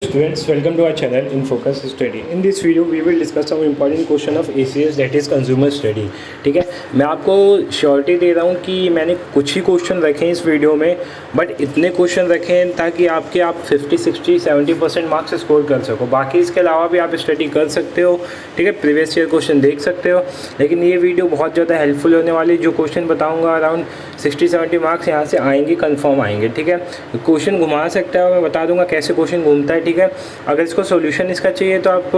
Students, welcome to our channel in Focus Study. In this video, we will discuss some important question of ACS, that is Consumer Study. ठीक है, मैं आपको surety दे रहा हूँ कि मैंने कुछ ही क्वेश्चन रखे हैं इस वीडियो में, बट इतने क्वेश्चन रखे हैं ताकि आप 50, 60, 70% मार्क्स स्कोर कर सको। बाकी इसके अलावा भी आप स्टडी कर सकते हो, ठीक है, प्रीवियस ईयर क्वेश्चन देख सकते हो। लेकिन ये वीडियो बहुत ज़्यादा हेल्पफुल होने वाली, जो क्वेश्चन बताऊँगा अराउंड 60-70 मार्क्स यहाँ से आएंगे, कन्फर्म आएंगे। ठीक है, क्वेश्चन घुमा सकता है, मैं बता दूंगा कैसे क्वेश्चन घूमता है। ठीक है, अगर इसको सॉल्यूशन इसका चाहिए तो आप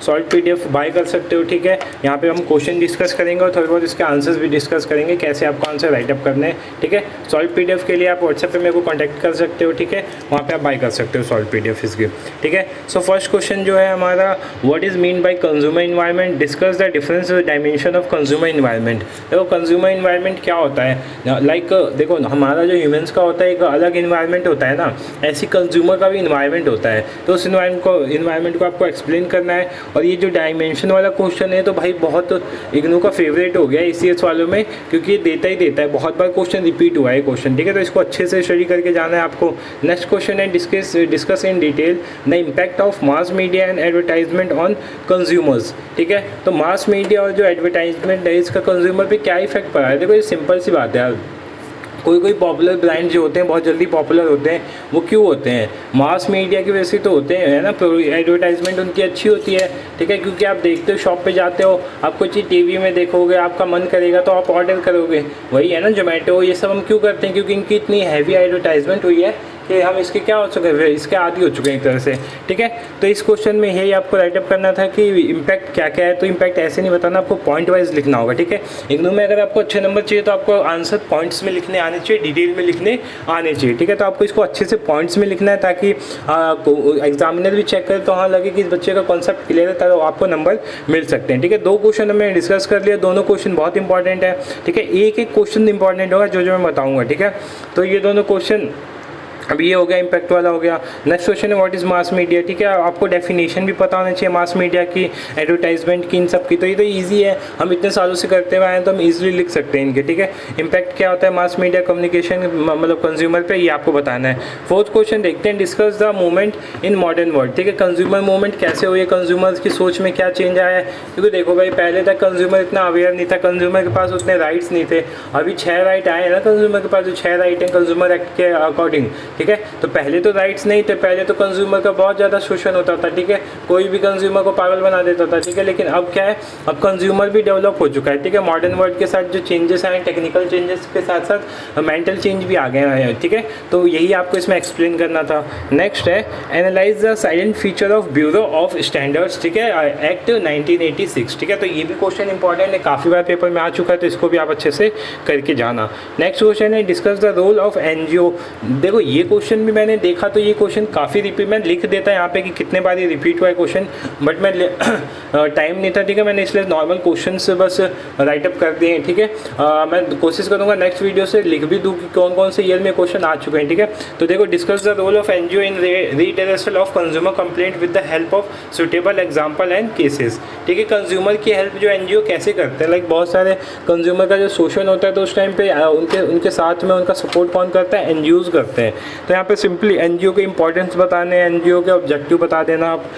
सॉल्व पीडीएफ बाय कर सकते हो। ठीक है, यहाँ पे हम क्वेश्चन डिस्कस करेंगे और थोड़े बहुत इसके आंसर्स भी डिस्कस करेंगे, कैसे आपको आंसर राइटअप करने हैं। ठीक है, सॉल्व पीडीएफ के लिए आप व्हाट्सएप पे मेरे को कॉन्टैक्ट कर सकते हो। ठीक है, वहाँ पे आप बाय कर सकते हो सॉल्व पीडीएफ इसकी। ठीक है, सो फर्स्ट क्वेश्चन जो है हमारा, what is mean by consumer environment, discuss the difference dimension of consumer environment. देखो कंज्यूमर इन्वायरमेंट क्या होता है, लाइक देखो हमारा जो ह्यूमंस का होता है एक अलग इन्वायरमेंट होता है ना, ऐसी कंज्यूमर का भी इन्वायरमेंट होता है। तो उस इन्वायरमेंट को आपको एक्सप्लेन करना है। और ये जो डायमेंशन वाला क्वेश्चन है तो भाई बहुत इग्नू का फेवरेट हो गया ACS वालों में, क्योंकि ये देता ही देता है, बहुत बार क्वेश्चन रिपीट हुआ है क्वेश्चन। ठीक है, तो इसको अच्छे से स्टडी करके जाना है आपको। नेक्स्ट क्वेश्चन है, discuss in detail the impact of mass media and advertisement on consumers. ठीक है, तो मास मीडिया और जो एडवर्टाइजमेंट है इसका कंज्यूमर पे क्या इफेक्ट पड़ा है। देखो ये सिंपल सी बात है यार, कोई पॉपुलर ब्रांड जो होते हैं बहुत जल्दी पॉपुलर होते हैं, वो क्यों होते हैं, मास मीडिया की वजह से तो होते हैं, है ना। एडवर्टाइजमेंट उनकी अच्छी होती है। ठीक है, क्योंकि आप देखते हो, शॉप पे जाते हो, आप कोई चीज़ टीवी में देखोगे, आपका मन करेगा तो आप ऑर्डर करोगे। वही है ना जोमेटो, ये सब हम क्यों करते हैं, क्योंकि इनकी इतनी हैवी एडवर्टाइजमेंट हुई है कि हम इसके क्या हो चुके हैं, इसके आदी हो चुके हैं एक तरह से। ठीक है, तो इस क्वेश्चन में यही आपको राइटअप करना था कि इम्पैक्ट क्या क्या है। तो इम्पैक्ट ऐसे नहीं बताना, आपको पॉइंट वाइज लिखना होगा। ठीक है, इग्नू में अगर आपको अच्छे नंबर चाहिए तो आपको आंसर पॉइंट्स में लिखने आने चाहिए, डिटेल में लिखने आने चाहिए। ठीक है, तो आपको इसको अच्छे से पॉइंट्स में लिखना है ताकि एग्जामिनर भी चेक करे तो हाँ लगे कि इस बच्चे का कॉन्सेप्ट क्लियर है, तो आपको नंबर मिल सकते हैं। ठीक है, दो क्वेश्चन हमने डिस्कस कर लिया, दोनों क्वेश्चन बहुत इंपॉर्टेंट है। ठीक है, एक एक क्वेश्चन इंपॉर्टेंट होगा जो मैं बताऊँगा। ठीक है, तो ये दोनों क्वेश्चन अब ये हो गया, इम्पैक्ट वाला हो गया। नेक्स्ट क्वेश्चन है, व्हाट इज़ मास मीडिया। ठीक है, आपको डेफिनेशन भी पता होना चाहिए मास मीडिया की, एडवर्टाइजमेंट की, इन सब की। तो ये तो ईजी है, हम इतने सालों से करते हुए आए हैं तो हम ईजिली लिख सकते हैं इनके। ठीक है, इम्पैक्ट क्या होता है मास मीडिया कम्युनिकेशन मतलब कंज्यूमर पे, ये आपको बताना है। फोर्थ क्वेश्चन देखते हैं, discuss the movement in modern world. ठीक है, कंज्यूमर मूवमेंट कैसे हुई है, कंज्यूमर्स की सोच में क्या चेंज आया है। क्योंकि देखो भाई, पहले तक कंज्यूमर इतना अवेयर नहीं था, कंज्यूमर के पास उतने राइट्स नहीं थे। अभी 6 राइट आए हैं ना कंज्यूमर के पास, जो 6 राइट हैं कंज्यूमर एक्ट के अकॉर्डिंग। ठीक है, तो पहले तो राइट्स नहीं थे, पहले तो कंज्यूमर का बहुत ज़्यादा शोषण होता था। ठीक है, कोई भी कंज्यूमर को पागल बना देता था। ठीक है, लेकिन अब क्या है, अब कंज्यूमर भी डेवलप हो चुका है। ठीक है, मॉडर्न वर्ल्ड के साथ जो चेंजेस आए, टेक्निकल चेंजेस के साथ साथ मेंटल चेंज भी आ गए हैं। ठीक है, तो यही आपको इसमें एक्सप्लेन करना था। नेक्स्ट है, analyse the silent feature of bureau of standards. ठीक है, एक्ट 1986। ठीक है, तो ये भी क्वेश्चन इंपॉर्टेंट है, काफ़ी बार पेपर में आ चुका है, तो इसको भी आप अच्छे से करके जाना। नेक्स्ट क्वेश्चन है, discuss the role of NGO। देखो ये क्वेश्चन भी मैंने देखा तो ये क्वेश्चन काफ़ी रिपीट, मैं लिख देता यहाँ पे कि कितने बार ये रिपीट हुआ है क्वेश्चन, बट मैं टाइम नहीं था। ठीक है, मैंने इसलिए नॉर्मल क्वेश्चन से बस राइटअप कर दिए हैं। ठीक है, मैं कोशिश करूँगा नेक्स्ट वीडियो से लिख भी दूँ कि कौन कौन से ईयर में क्वेश्चन आ चुके हैं। ठीक है, तो देखो, discuss the role of NGO in redressal of consumer complaint with the help of suitable example and cases. ठीक है, कंज्यूमर की हेल्प जो NGO कैसे करते हैं, लाइक बहुत सारे कंज्यूमर का जो शोषण होता है तो उस टाइम पे उनके साथ में उनका सपोर्ट कौन करता है, NGOs करते हैं। तो यहाँ पे सिंपली NGO के इंपॉर्टेंस बताने, NGO के ऑब्जेक्टिव बता देना। आप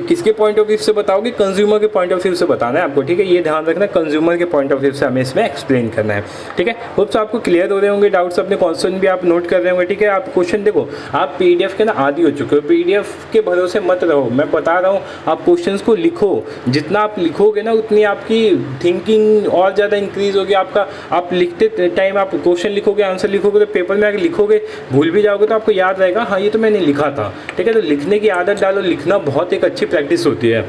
किसके पॉइंट ऑफ व्यू से बताओगे, कंज्यूमर के पॉइंट ऑफ व्यू से बताना है आपको। ठीक है, ये ध्यान रखना, कंज्यूमर के पॉइंट ऑफ व्यू से हमें इसमें एक्सप्लेन करना है। ठीक है, होप्स आपको क्लियर हो रहे होंगे डाउट्स, अपने क्वेश्चन भी आप नोट कर रहे होंगे। ठीक है, आप क्वेश्चन देखो, आप PDF के ना आदी हो चुके हो, PDF के भरोसे मत रहो, मैं बता रहा हूँ, आप क्वेश्चन को लिखो। जितना आप लिखोगे ना उतनी आपकी थिंकिंग और ज़्यादा इंक्रीज होगी। आपका आप लिखते टाइम आप क्वेश्चन लिखोगे, आंसर लिखोगे, तो पेपर में आके लिखोगे, भूल भी जाओगे तो आपको याद रहेगा, हाँ ये तो मैंने लिखा था। ठीक है, तो लिखने की आदत डालो, लिखना बहुत एक अच्छी प्रैक्टिस होती है।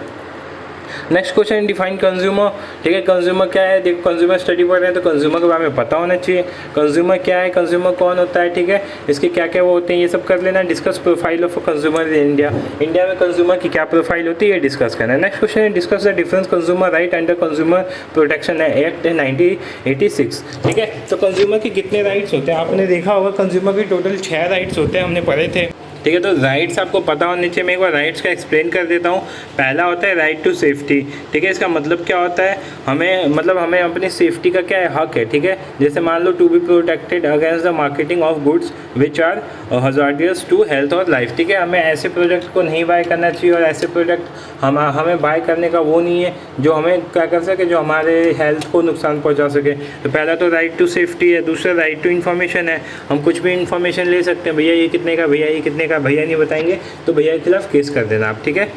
Next question, define consumer. ठीक है, कंज्यूमर क्या है, देखो कंज्यूमर स्टडी पढ़ रहे हैं तो कंज्यूमर के बारे में पता होना चाहिए। कंज्यूमर क्या है, कंज्यूमर कौन होता है, ठीक है, इसके क्या क्या वो होते हैं, ये सब कर लेना। Discuss profile of consumer in India. India में कंज्यूमर की क्या प्रोफाइल होती है, ये डिस्कस करना है। नेक्स्ट क्वेश्चन है, discuss the difference consumer right under consumer protection act 1986। ठीक है, तो कंज्यूमर के कितने राइट्स होते हैं, आपने देखा होगा कंज्यूमर की टोटल 6 राइट्स होते हैं, हमने पढ़े थे। ठीक है। तो राइट्स आपको पता होने चाहिए, मैं एक बार राइट्स का एक्सप्लेन कर देता हूँ। पहला होता है राइट टू सेफ्टी, ठीक है। इसका मतलब क्या होता है, हमें अपनी सेफ्टी का क्या है, हक है, ठीक है। जैसे मान लो to be protected against the marketing of goods which are hazardous to health और लाइफ, ठीक है। हमें ऐसे प्रोडक्ट को नहीं बाय करना चाहिए और ऐसे प्रोडक्ट हमें बाय करने का वो नहीं है जो हमें क्या कर सके, जो हमारे हेल्थ को नुकसान पहुंचा सके। तो पहला तो राइट टू सेफ्टी है। दूसरा राइट टू इन्फॉर्मेशन है, हम कुछ भी इन्फॉर्मेशन ले सकते हैं, भैया ये कितने का, भैया ये कितने का, भैया नहीं बताएंगे तो भैया के खिलाफ केस कर देना आप, ठीक है।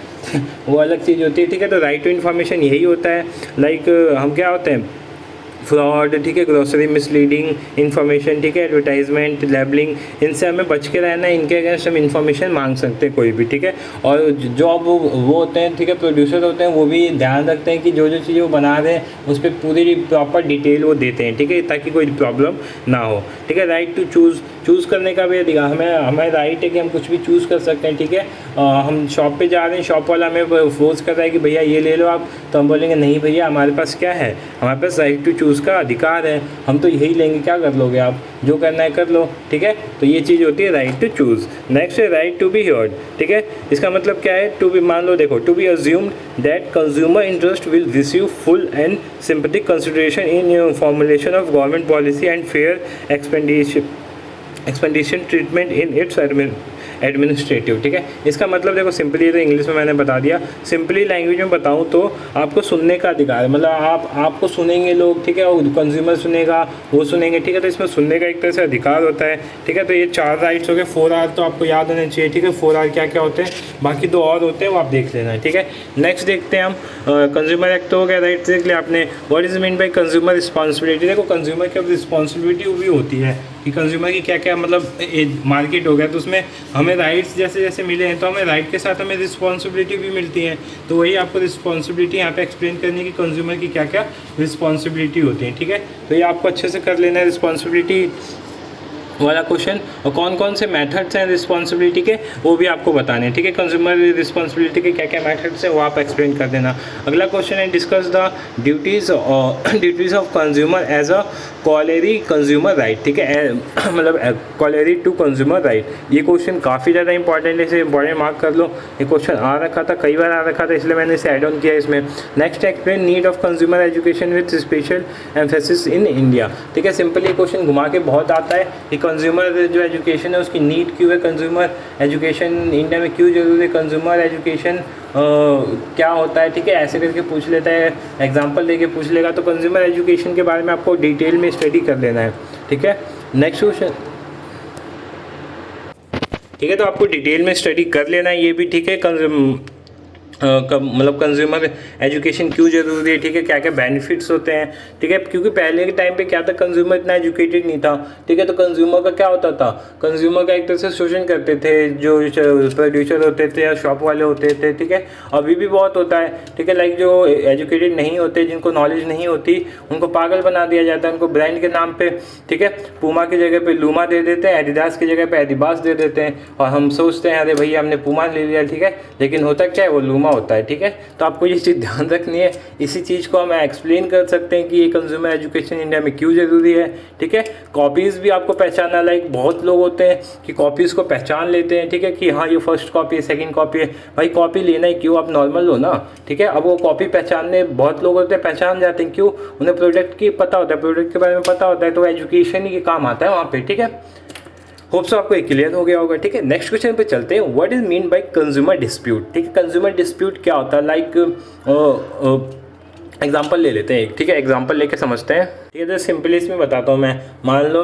वो अलग चीज़ होती है, ठीक है। तो राइट टू इन्फॉर्मेशन यही होता है, लाइक हम क्या होते हैं, फ्रॉड, ठीक है, ग्रोसरी मिसलीडिंग इन्फॉर्मेशन, ठीक है, एडवर्टाइजमेंट, लेबलिंग, इनसे हमें बच के रहना है। इनके अगेंस्ट हम इन्फॉर्मेशन मांग सकते हैं कोई भी, ठीक है। और जो अब वो होते हैं, ठीक है, प्रोड्यूसर होते हैं, वो भी ध्यान रखते हैं कि जो जो चीज़ें वो बना रहे हैं उस पर पूरी प्रॉपर डिटेल वो देते हैं, ठीक है, ताकि कोई प्रॉब्लम ना हो, ठीक है। राइट टू चूज़ करने का भी अधिकार हमें राइट है कि हम कुछ भी चूज़ कर सकते हैं, ठीक है। हम शॉप पे जा रहे हैं, शॉप वाला हमें फोर्स कर रहा है कि भैया ये ले लो आप, तो हम बोलेंगे नहीं भैया हमारे पास क्या है, हमारे पास राइट टू चूज़ का अधिकार है, हम तो यही लेंगे, क्या कर लोगे आप, जो करना है कर लो, ठीक है। तो ये चीज़ होती है राइट टू चूज़। नेक्स्ट है राइट टू बी हर्ड, ठीक है। इसका मतलब क्या है, टू बी, मान लो देखो, to be assumed that consumer interest will receive full and sympathetic consideration in formulation of government policy and fair expedition treatment in its administrative, ठीक है। इसका मतलब देखो सिंपली, तो इंग्लिश में मैंने बता दिया, सिंपली लैंग्वेज में बताऊँ तो आपको सुनने का अधिकार है, मतलब आपको सुनेंगे लोग, ठीक है, और कंज्यूमर सुनेगा, वो सुनेंगे, ठीक है। तो इसमें सुनने का एक तरह से अधिकार होता है, ठीक है। तो ये 4 राइट्स हो गए, 4 आर तो आपको याद होने चाहिए, ठीक है। 4 आर क्या क्या होते हैं, बाकी 2 और होते हैं वो आप देख लेना, ठीक है। नेक्स्ट देखते हैं हम, कंज्यूमर एक्ट तो हो गया, राइट्स देख लिया आपने। What is mean by consumer responsibility, देखो कंज्यूमर की अब रिस्पॉन्सिबिलिटी भी होती है कि कंज्यूमर की क्या क्या, मतलब मार्केट हो गया तो उसमें हमें राइट्स जैसे जैसे मिले हैं तो हमें राइट के साथ हमें रिस्पॉन्सिबिलिटी भी मिलती है। तो वही आपको रिस्पॉन्सिबिलिटी यहाँ पे एक्सप्लेन करने की कंज्यूमर की क्या क्या रिस्पॉन्सिबिलिटी होती है, ठीक है। तो ये आपको अच्छे से कर लेना है रिस्पॉन्सिबिलिटी वाला क्वेश्चन, और कौन कौन से मेथड्स हैं रिस्पॉन्सिबिलिटी के वो भी आपको बताने हैं, ठीक है। कंज्यूमर रिस्पॉन्सिबिलिटी के क्या क्या मेथड्स हैं वो आप एक्सप्लेन कर देना। अगला क्वेश्चन है discuss the duties of consumer as a corollary consumer right, ठीक है, मतलब कॉलरी टू कंज्यूमर राइट। ये क्वेश्चन काफ़ी ज़्यादा इंपॉर्टेंट है, इसे इंपॉर्टेंट मार्क कर लो। ये क्वेश्चन आ रखा था, कई बार आ रखा था, इसलिए मैंने इसे ऐड ऑन किया इसमें। Next explain need of consumer education with special emphasis in India, ठीक है। सिंपल ये क्वेश्चन घुमा के बहुत आता है कि कंज्यूमर जो एजुकेशन है उसकी नीड क्यों है, कंज्यूमर एजुकेशन इंडिया में क्यों जरूरी है, कंज्यूमर एजुकेशन क्या होता है, ठीक है, ऐसे करके पूछ लेता है, एग्जांपल देके पूछ लेगा। तो कंज्यूमर एजुकेशन के बारे में आपको डिटेल में स्टडी कर लेना है, ठीक है। नेक्स्ट क्वेश्चन, ठीक है, तो आपको डिटेल में स्टडी कर लेना है ये भी, ठीक है। मतलब कंज्यूमर एजुकेशन क्यों ज़रूरी है, ठीक है, क्या क्या बेनिफिट्स होते हैं, ठीक है। क्योंकि पहले के टाइम पे क्या था, कंज्यूमर इतना एजुकेटेड नहीं था, ठीक है। तो कंज्यूमर का क्या होता था, कंज्यूमर का एक तरह से शोषण करते थे जो प्रोड्यूसर होते थे या शॉप वाले होते थे, ठीक है। अभी भी बहुत होता है, ठीक है। लाइक जो एजुकेटेड नहीं होते, जिनको नॉलेज नहीं होती, उनको पागल बना दिया जाता है, उनको ब्रांड के नाम पे, ठीक है, पूमा की जगह पे लूमा दे देते हैं, एडिडास की जगह पे एडिबास दे देते हैं, और हम सोचते हैं अरे भैया हमने पूमा ले लिया, ठीक है, लेकिन होता क्या है, वो लूमा होता है, ठीक है। तो आपको ये चीज़ ध्यान रखनी है। इसी चीज़ को हम एक्सप्लेन कर सकते हैं कि ये कंज्यूमर एजुकेशन इंडिया में क्यों ज़रूरी है, ठीक है। कॉपीज़ भी आपको पहचानना, लाइक बहुत लोग होते हैं कि कॉपीज़ को पहचान लेते हैं, ठीक है, कि हाँ ये फर्स्ट कॉपी है, सेकंड कॉपी है। भाई कॉपी लेना ही क्यों, आप नॉर्मल लो ना, ठीक है। अब वो कॉपी पहचानने बहुत लोग होते हैं, पहचान जाते हैं, क्यों, उन्हें प्रोडक्ट की पता होता है, प्रोडक्ट के बारे में पता होता है, तो एजुकेशन ही के काम आता है वहाँ पर, ठीक है। होप सो आपको क्लियर हो गया होगा, ठीक है। नेक्स्ट क्वेश्चन पे चलते हैं, what is mean by consumer dispute, ठीक है। कंज्यूमर डिस्प्यूट क्या होता है, लाइक एग्जाम्पल ले लेते हैं, ठीक है, एग्जाम्पल लेके समझते हैं, ठीक है। तो सिंपली इसमें बताता हूँ मैं, मान लो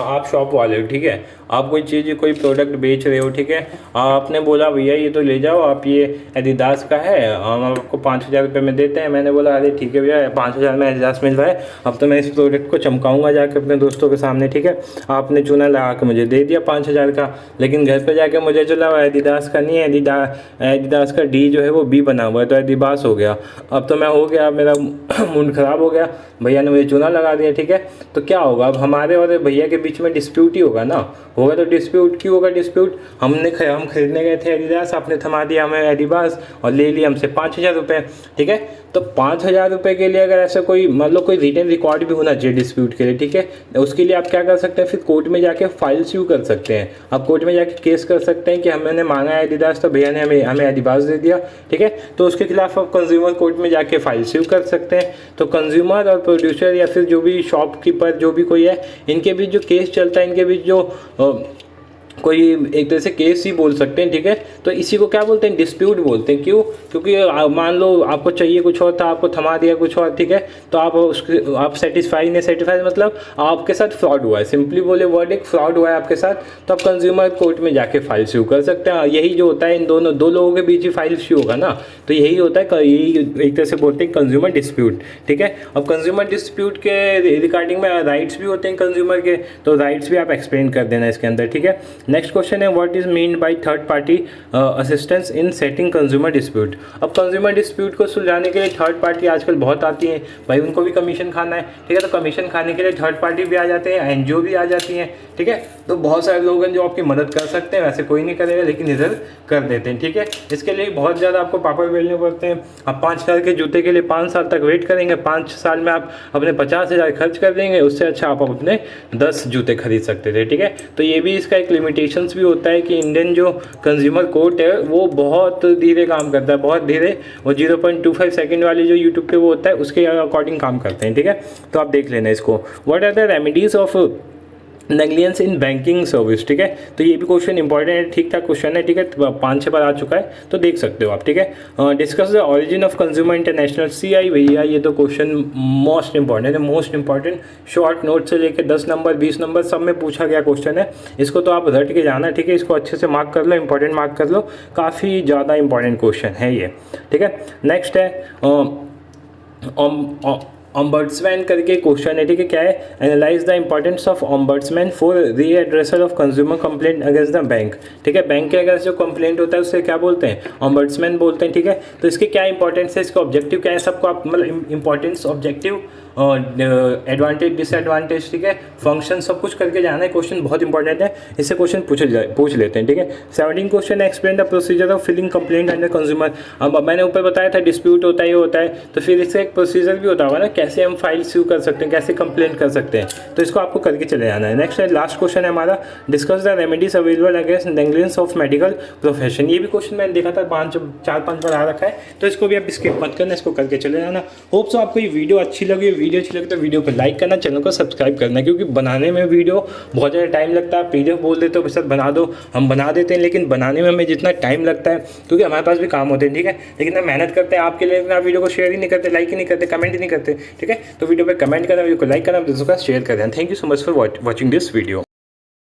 आप शॉप वाले हो, ठीक है, आप कोई चीज़ कोई प्रोडक्ट बेच रहे हो, ठीक है। आपने बोला भैया ये तो ले जाओ आप, ये एडिडास का है, हम आपको 5,000 रुपये में देते हैं। मैंने बोला अरे ठीक है भैया 5,000 में एडिडास मिल रहा है, अब तो मैं इस प्रोडक्ट को चमकाऊंगा जाकर अपने दोस्तों के सामने, ठीक है। आपने चूना लगा के मुझे दे दिया 5,000 का, लेकिन घर पर जाके मुझे चला एडिडास का नहीं है, एडिडास का डी जो है वो बी बना हुआ है, तो एडिबास हो गया। अब तो मैं हो गया, मेरा मूड ख़राब हो गया, भैया ने मुझे चूना लगा दिया, ठीक है। तो क्या होगा, अब हमारे और भैया के बीच में डिस्प्यूट ही होगा ना, होगा तो डिस्प्यूट क्यों होगा डिस्प्यूट, हम खरीदने गए थे एडिडास, आपने थमा दिया हमें एडिबास और ले लिया हमसे 5,000 रुपये, ठीक है। तो 5,000 रुपये के लिए अगर ऐसा कोई मतलब कोई रिटन रिकॉर्ड भी होना चाहिए डिस्प्यूट के लिए, ठीक है। उसके लिए आप क्या कर सकते हैं, फिर कोर्ट में जाके फाइल स्यू कर सकते हैं, आप कोर्ट में जाके केस कर सकते हैं कि हमने मांगा है एडिडास तो भैया ने हमें एडिबास दे दिया, ठीक है। तो उसके खिलाफ आप कंज्यूमर कोर्ट में जाके फाइल स्यू कर सकते हैं। तो कंज्यूमर और प्रोड्यूसर या फिर जो भी शॉपकीपर जो भी कोई है, इनके बीच जो केस चलता है, इनके बीच जो कोई एक तरह से केस ही बोल सकते हैं, ठीक है। तो इसी को क्या बोलते हैं, डिस्प्यूट बोलते हैं। क्यों, क्योंकि मान लो आपको चाहिए कुछ और था, आपको थमा दिया कुछ और, ठीक है। तो आप सेटिस्फाई नहीं, सेटिस्फाई मतलब आपके साथ फ्रॉड हुआ है, सिंपली बोले वर्ड एक फ्रॉड हुआ है आपके साथ, तो आप कंज्यूमर कोर्ट में जाके फाइल इशू कर सकते हैं। यही जो होता है इन दो लोगों के बीच ही फाइल इशू होगा ना, तो यही होता है, यही एक तरह से बोलते हैं कंज्यूमर डिस्प्यूट, ठीक है। अब कंज्यूमर डिस्प्यूट के रिगार्डिंग में राइट्स भी होते हैं कंज्यूमर के, तो राइट्स भी आप एक्सप्लेन कर देना इसके अंदर, ठीक है। नेक्स्ट क्वेश्चन है what is mean by third party assistance in setting consumer dispute. अब कंज्यूमर डिस्प्यूट को सुलझाने के लिए थर्ड पार्टी आजकल बहुत आती है, भाई उनको भी कमीशन खाना है, ठीक है। तो कमीशन खाने के लिए थर्ड पार्टी भी आ जाते हैं, एनजीओ भी आ जाती हैं, ठीक है। तो बहुत सारे लोग हैं जो आपकी मदद कर सकते हैं, वैसे कोई नहीं करेगा लेकिन इधर कर देते हैं, ठीक है। इसके लिए बहुत ज़्यादा आपको पापड़ बेलने पड़ते हैं। आप 5,000 के जूते के लिए 5 साल तक वेट करेंगे, 5 साल में आप अपने 50,000 खर्च कर देंगे, उससे अच्छा आप अपने 10 जूते खरीद सकते थे, ठीक है। तो ये भी इसका एक लिमिटेशंस भी होता है कि इंडियन जो कंज्यूमर कोर्ट है वो बहुत धीरे काम करता है, बहुत धीरे, वो 0.25 सेकंड वाली जो यूट्यूब पे वो होता है उसके अकॉर्डिंग काम करते हैं, ठीक है। तो आप देख लेना इसको, what are the remedies of negligence in banking service, ठीक है। तो ये भी क्वेश्चन इंपॉर्टेंट है, ठीक ठाक क्वेश्चन है, ठीक है। 5-6 बार आ चुका है तो देख सकते हो आप, ठीक है। Discuss the origin of consumer international CI, भैया ये तो क्वेश्चन मोस्ट इंपॉर्टेंट है, मोस्ट इंपॉर्टेंट। शॉर्ट नोट से लेकर 10 नंबर 20 नंबर सब में पूछा गया क्वेश्चन है, इसको तो आप रट के जाना, ठीक है। इसको अच्छे से मार्क कर लो, इंपॉर्टेंट मार्क कर लो, काफ़ी ज़्यादा इंपॉर्टेंट क्वेश्चन है ये, ठीक है। नेक्स्ट है ऑम्बड्समैन करके क्वेश्चन है, ठीक है। क्या है, analyse the importance of ombudsman for redressal of consumer complaint against the bank, ठीक है। बैंक के अगेंस्ट जो कंप्लेंट होता है उससे क्या बोलते हैं, ऑम्बड्समैन बोलते हैं, ठीक है। तो इसके क्या इंपॉर्टेंस है, इसका ऑब्जेक्टिव क्या है, सबको आप मतलब इंपॉर्टेंस, ऑब्जेक्टिव, एडवांटेज डिसएडवांटेज, ठीक है, फंक्शन सब कुछ करके जाना है। क्वेश्चन बहुत इंपॉर्टेंट है, इससे क्वेश्चन पूछ लेते हैं, ठीक है। 17 क्वेश्चन है, explain the procedure of filing complaint under consumer. अब मैंने ऊपर बताया था डिस्प्यूट होता है, ये होता है, तो फिर इसका एक प्रोसीजर भी होता होगा ना, कैसे हम फाइल इशू कर सकते हैं, कैसे कंप्लेंट कर सकते हैं, तो इसको आपको करके चले जाना है। नेक्स्ट है, लास्ट क्वेश्चन है हमारा, discuss the remedies available against negligence of medical profession. ये भी क्वेश्चन मैंने देखा था 4-5 बार आ रखा है, तो इसको भी आप स्किप मत करना, इसको करके चले जाना। होप सो आपको ये वीडियो अच्छी लगी, तो वीडियो को लाइक करना, चैनल को सब्सक्राइब करना, क्योंकि बनाने में वीडियो बहुत ज़्यादा टाइम लगता है। PDF बोल देते हो सर बना दो, हम बना देते हैं, लेकिन बनाने में हमें जितना टाइम लगता है, क्योंकि हमारे पास भी काम होते हैं, ठीक है, लेकिन हम मेहनत करते हैं आपके लिए, लेकिन आप वीडियो को शेयर ही नहीं करते, लाइक ही नहीं करते, कमेंट ही नहीं करते, ठीक है। तो वीडियो पे कमेंट करना, वीडियो को लाइक करना, दूसरों का शेयर कर देना। Thank you so much for watching this video.